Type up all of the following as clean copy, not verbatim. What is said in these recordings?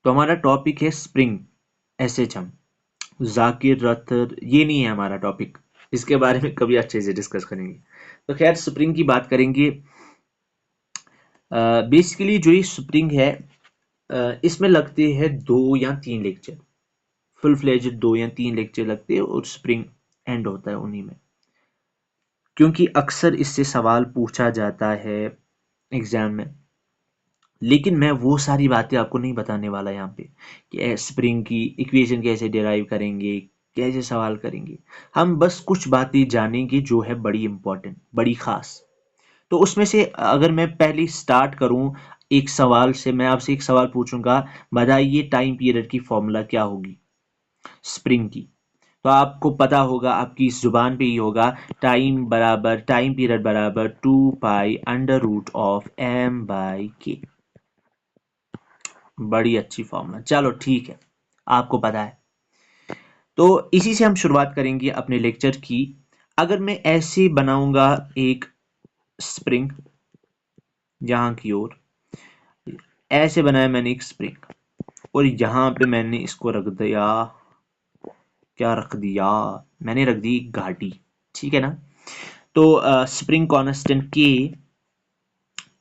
तो हमारा टॉपिक है स्प्रिंग, एसएचएम, जाकिर रतर, ये नहीं है हमारा टॉपिक। इसके बारे में कभी अच्छे से डिस्कस करेंगे। तो खैर स्प्रिंग की बात करेंगे। बेसिकली जो ये स्प्रिंग है, इसमें लगते हैं 2 या 3 लेक्चर, फुल फ्लेजेड 2 या 3 लेक्चर लगते हैं और स्प्रिंग एंड होता है उन्हीं में। क्योंकि अक्सर इससे सवाल पूछा जाता है एग्जाम में। लेकिन मैं वो सारी बातें आपको नहीं बताने वाला यहाँ पे कि स्प्रिंग की इक्वेशन कैसे डिराइव करेंगे, कैसे सवाल करेंगे। हम बस कुछ बातें जानेंगे जो है बड़ी इंपॉर्टेंट, बड़ी खास। तो उसमें से अगर मैं पहले स्टार्ट करूं एक सवाल से, मैं आपसे एक सवाल पूछूंगा, बताइए टाइम पीरियड की फॉर्मूला क्या होगी स्प्रिंग की। तो आपको पता होगा, आपकी इस जुबान पे ही होगा, टाइम पीरियड बराबर 2 pi under root of m/k। बड़ी अच्छी फॉर्मूला, चलो ठीक है, आपको पता है। तो इसी से हम शुरुआत करेंगे अपने लेक्चर की। अगर मैं ऐसे बनाऊंगा एक स्प्रिंग, यहां की ओर ऐसे बनाया मैंने एक स्प्रिंग, और यहां पे मैंने इसको रख दिया, क्या रख दिया, मैंने रख दी घाटी। ठीक है ना। तो स्प्रिंग कांस्टेंट के,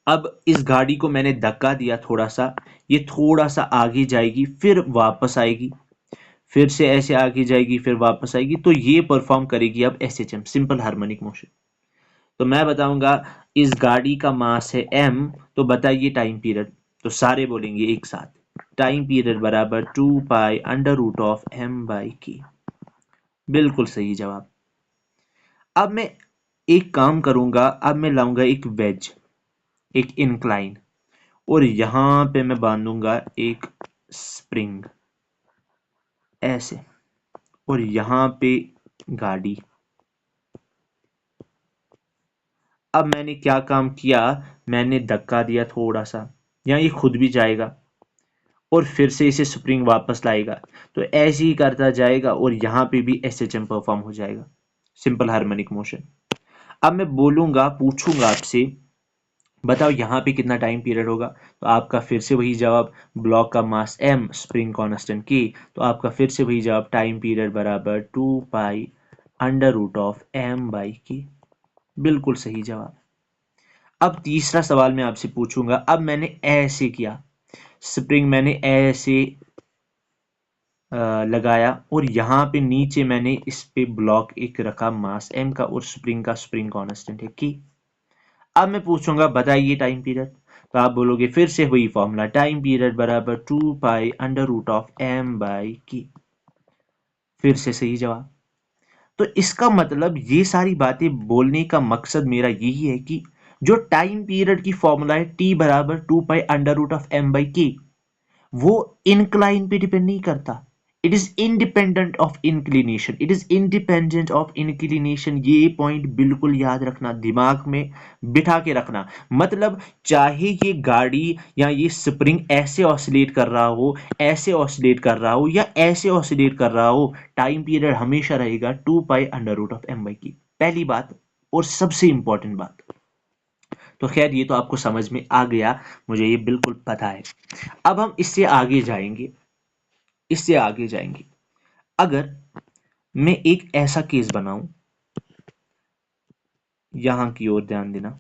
अब इस गाड़ी को मैंने धक्का दिया थोड़ा सा, ये थोड़ा सा आगे जाएगी फिर वापस आएगी, फिर से ऐसे आगे जाएगी फिर वापस आएगी। तो ये परफॉर्म करेगी अब एसएचएम, सिंपल हार्मोनिक मोशन। तो मैं बताऊंगा इस गाड़ी का मास है m, तो बताइए टाइम पीरियड। तो सारे बोलेंगे एक साथ, टाइम पीरियड बराबर 2 pi under root of m/k। बिल्कुल सही जवाब। अब मैं एक काम करूंगा, अब मैं लाऊंगा एक वेज, एक इंक्लाइन, और यहां पे मैं बांधूंगा एक स्प्रिंग ऐसे, और यहां पे गाड़ी। अब मैंने क्या काम किया, मैंने धक्का दिया थोड़ा सा, या ये खुद भी जाएगा और फिर से इसे स्प्रिंग वापस लाएगा। तो ऐसे ही करता जाएगा और यहाँ पे भी एसएचएम परफॉर्म हो जाएगा, सिंपल हार्मोनिक मोशन। अब मैं बोलूंगा, पूछूंगा आपसे, बताओ यहाँ पे कितना टाइम पीरियड होगा। तो आपका फिर से वही जवाब, ब्लॉक का मास m, स्प्रिंग कांस्टेंट k। तो आपका फिर से वही जवाब, टाइम पीरियड बराबर 2 pi under root of m/k। बिल्कुल सही जवाब। अब तीसरा सवाल मैं आपसे पूछूंगा। अब मैंने ऐसे किया, स्प्रिंग मैंने ऐसे लगाया, और यहाँ पे नीचे मैंने इस पे ब्लॉक एक रखा मास m का, और स्प्रिंग का स्प्रिंग कांस्टेंट है k। अब मैं पूछूंगा बताइए टाइम पीरियड। तो आप बोलोगे फिर से वही फॉर्मूला, टाइम पीरियड बराबर 2 pi under root of m/k। फिर से सही जवाब। तो इसका मतलब ये सारी बातें बोलने का मकसद मेरा यही है कि जो टाइम पीरियड की फॉर्मूला है t बराबर 2 pi under root of m/k, वो इंक्लाइन पे डिपेंड नहीं करता। It is independent of inclination, it is independent of inclination. ये पॉइंट बिल्कुल याद रखना, दिमाग में बिठा के रखना। मतलब चाहे ये गाड़ी या ये स्प्रिंग ऐसे ऑसिलेट कर रहा हो, ऐसे ऑसिलेट कर रहा हो, या ऐसे ऑसिलेट कर रहा हो, टाइम पीरियड हमेशा रहेगा 2 pi under root of m/k। पहली बात, और सबसे इंपॉर्टेंट बात। तो खैर ये तो आपको समझ में आ गया, मुझे ये बिल्कुल पता है। अब हम इससे आगे जाएंगे, इससे आगे जाएंगे। अगर मैं एक ऐसा केस बनाऊं, यहां की ओर ध्यान देना,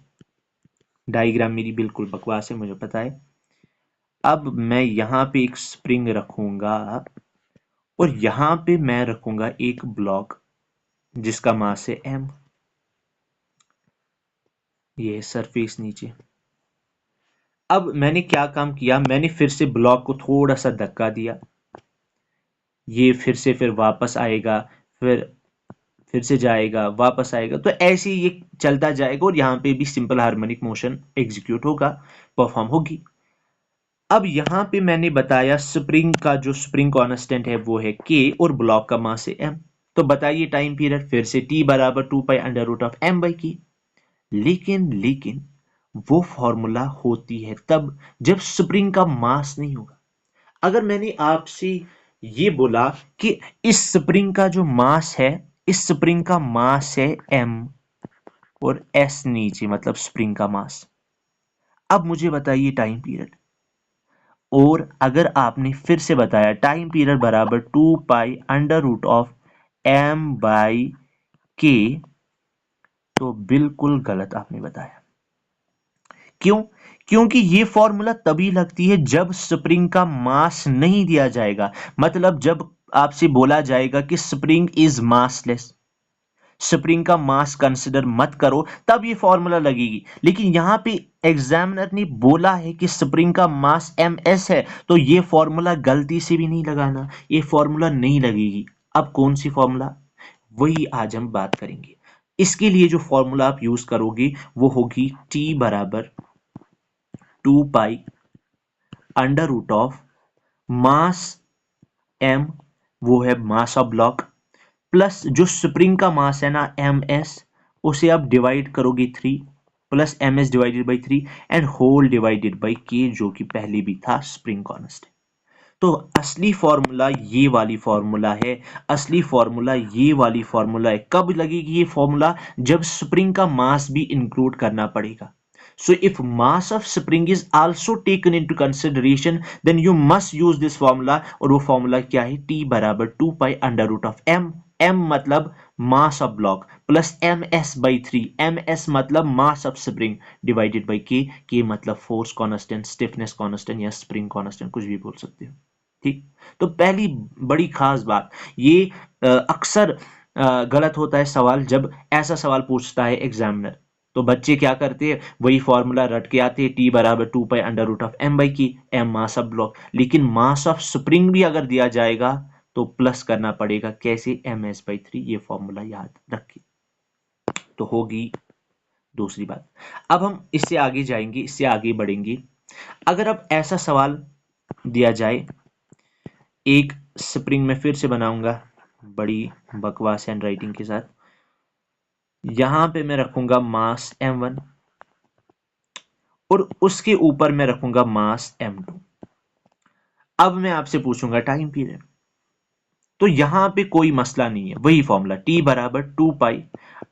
डायग्राम मेरी बिल्कुल बकवास है मुझे पता है। अब मैं यहां पे एक स्प्रिंग रखूंगा, और यहां पे मैं रखूंगा एक ब्लॉक जिसका मास है m। ये है सरफेस नीचे। अब मैंने क्या काम किया, मैंने फिर से ब्लॉक को थोड़ा सा धक्का दिया, ये फिर से फिर वापस आएगा, फिर से जाएगा वापस आएगा। तो ऐसे ही ये चलता जाएगा, और यहां पे भी सिंपल हार्मोनिक मोशन एग्जीक्यूट होगा, परफॉर्म होगी। अब यहां पे मैंने बताया स्प्रिंग का जो स्प्रिंग कांस्टेंट है वो है k, और ब्लॉक का मास है m। तो बताइए टाइम पीरियड, फिर से t बराबर 2 pi under root of m/k। लेकिन वो फॉर्मूला होती है तब जब स्प्रिंग का मास नहीं होगा। अगर मैंने आपसे ये बोला कि इस स्प्रिंग का जो मास है, इस स्प्रिंग का मास है m, और s नीचे मतलब स्प्रिंग का मास। अब मुझे बताइए टाइम पीरियड। और अगर आपने फिर से बताया टाइम पीरियड बराबर 2 pi under root of m/k, तो बिल्कुल गलत आपने बताया। क्यों? क्योंकि ये फॉर्मूला तभी लगती है जब स्प्रिंग का मास नहीं दिया जाएगा, मतलब जब आपसे बोला जाएगा कि स्प्रिंग इज मासलेस, स्प्रिंग का मास कंसिडर मत करो, तब ये फॉर्मूला लगेगी। लेकिन यहां पे एग्जामिनर ने बोला है कि स्प्रिंग का मास ms है, तो ये फॉर्मूला गलती से भी नहीं लगाना, ये फॉर्मूला नहीं लगेगी। अब कौन सी फॉर्मूला, वही आज हम बात करेंगे। इसके लिए जो फॉर्मूला आप यूज करोगे वो होगी t बराबर 2 pi under root of mass m, वो है मास ऑफ ब्लॉक, प्लस जो स्प्रिंग का मास है ना ms, उसे आप डिवाइड करोगे 3, plus ms divided by 3 and whole divided by k, जो कि पहले भी था स्प्रिंग कांस्टेंट। तो असली फॉर्मूला ये वाली फॉर्मूला है, असली फॉर्मूला ये वाली फॉर्मूला है। कब लगेगी ये फॉर्मूला, जब स्प्रिंग का मास भी इंक्लूड करना पड़ेगा। So if mass of spring is also taken into consideration, then you must use this formula, और वो फॉर्मूला क्या है, t बराबर 2 pi under root of m मतलब mass of block, plus ms/3, ms मतलब mass of spring, divided by k मतलब force constant, stiffness constant या spring constant, कुछ भी बोल सकते हो। ठीक, तो पहली बड़ी खास बात ये, अक्सर गलत होता है सवाल जब ऐसा सवाल पूछता है एग्जामिनर, तो बच्चे क्या करते हैं, वही फॉर्मूला रट के आते हैं, टी बराबर 2 pi under root of m/k, m mass of block. लेकिन मास ऑफ स्प्रिंग भी अगर दिया जाएगा तो प्लस करना पड़ेगा, कैसे, ms/3, ये फॉर्मूला याद रखिए। तो होगी दूसरी बात। अब हम इससे आगे जाएंगे, इससे आगे बढ़ेंगे। अगर अब ऐसा सवाल दिया जाए, एक स्प्रिंग में फिर से बनाऊंगा बड़ी बकवास हैंड राइटिंग के साथ, यहां पे मैं रखूंगा मास m1 और उसके ऊपर मैं रखूंगा मास m2। अब मैं आपसे पूछूंगा टाइम पीरियड, तो यहां पे कोई मसला नहीं है, वही फॉर्मूला t बराबर 2 pi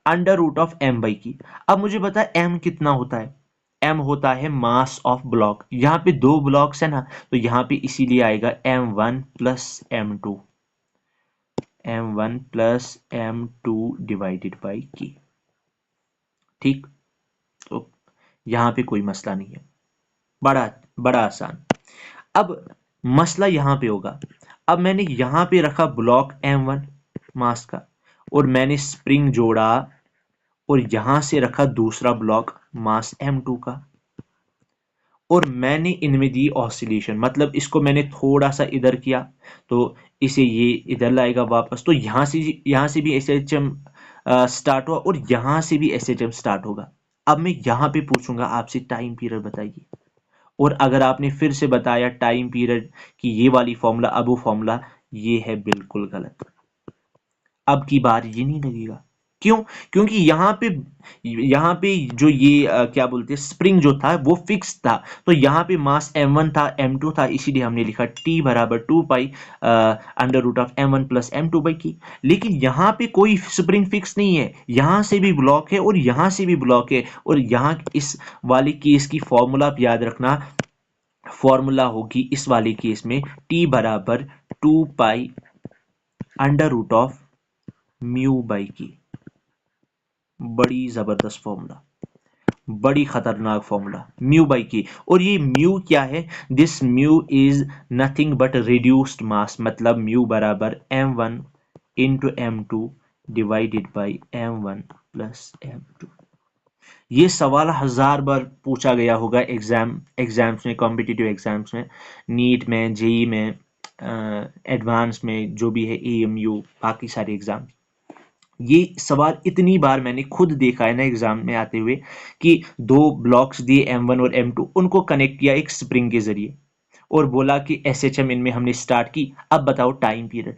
under root of m/k। अब मुझे बता m कितना होता है, m होता है मास ऑफ ब्लॉक, यहां पे दो ब्लॉक्स है ना, तो यहां पे इसीलिए आएगा m1 plus m2, m1 plus m2 divided by k। ठीक, तो यहां पे कोई मसला नहीं है, बड़ा बड़ा आसान। अब मसला यहां पे होगा, अब मैंने यहां पे रखा ब्लॉक m1 मास का, और मैंने स्प्रिंग जोड़ा, और यहां से रखा दूसरा ब्लॉक मास m2 का, और मैंने इनमें दी ऑसिलेशन, मतलब इसको मैंने थोड़ा सा इधर किया तो इसे ये इधर लाएगा वापस, तो यहां से भी SHM स्टार्ट हुआ, और यहां से भी SHM स्टार्ट होगा। अब मैं यहां पे पूछूंगा आपसे टाइम पीरियड बताइए, और अगर आपने फिर से बताया टाइम पीरियड की ये वाली फॉर्मूला, अब वो फॉर्मूला ये है, बिल्कुल गलत। अब की बार ये नहीं लगेगा। क्यों? क्योंकि यहां पे जो ये क्या बोलते हैं, स्प्रिंग जो था वो फिक्स था, तो यहां पे मास m1 था, m2 था, इसीलिए हमने लिखा t बराबर 2 pi under root of m1 plus m2/k। लेकिन यहां पे कोई स्प्रिंग फिक्स नहीं है, यहां से भी ब्लॉक है और यहां से भी ब्लॉक है, और यहां इस वाले केस की फॉर्मूला आप याद रखना, फॉर्मूला होगी इस वाले केस में t बराबर 2 pi under root of μ/k। बड़ी जबरदस्त फॉर्मूला, बड़ी खतरनाक फॉर्मूला, μ/k। और ये म्यू क्या है, this mu is nothing but reduced mass, मतलब म्यू बराबर m1 into m2 divided by m1 plus m2। ये सवाल हजार बार पूछा गया होगा एग्जाम्स में, कॉम्पिटिटिव एग्जाम्स में, नीट में, जेई में, एडवांस में, जो भी है, AMU, बाकी सारे एग्जाम। ये सवाल इतनी बार मैंने खुद देखा है ना एग्जाम में आते हुए, कि दो ब्लॉक्स दिए m1 और m2, उनको कनेक्ट किया एक स्प्रिंग के जरिए, और बोला कि SHM इनमें हमने स्टार्ट की, अब बताओ टाइम पीरियड।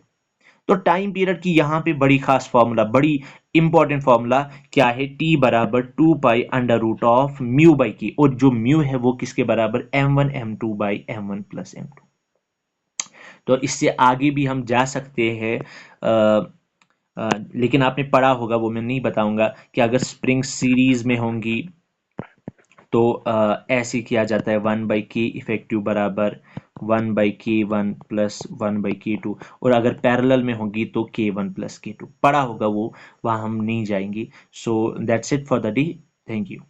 तो टाइम पीरियड की यहां पे बड़ी खास फॉर्मूला, बड़ी इंपॉर्टेंट फॉर्मूला क्या है, t बराबर 2 pi under root of μ/k, और जो म्यू है वो किसके बराबर, m1 m2 by m1 plus m2। तो इससे आगे भी हम जा सकते हैं, लेकिन आपने पढ़ा होगा, वो मैं नहीं बताऊंगा, कि अगर स्प्रिंग सीरीज में होंगी तो ऐसे किया जाता है 1/k इफेक्टिव बराबर 1/k1 प्लस 1/k2, और अगर पैरेलल में होगी तो k1 प्लस k2 पढ़ा होगा वो, वहाँ हम नहीं जाएंगे. So that's it for the day. Thank you.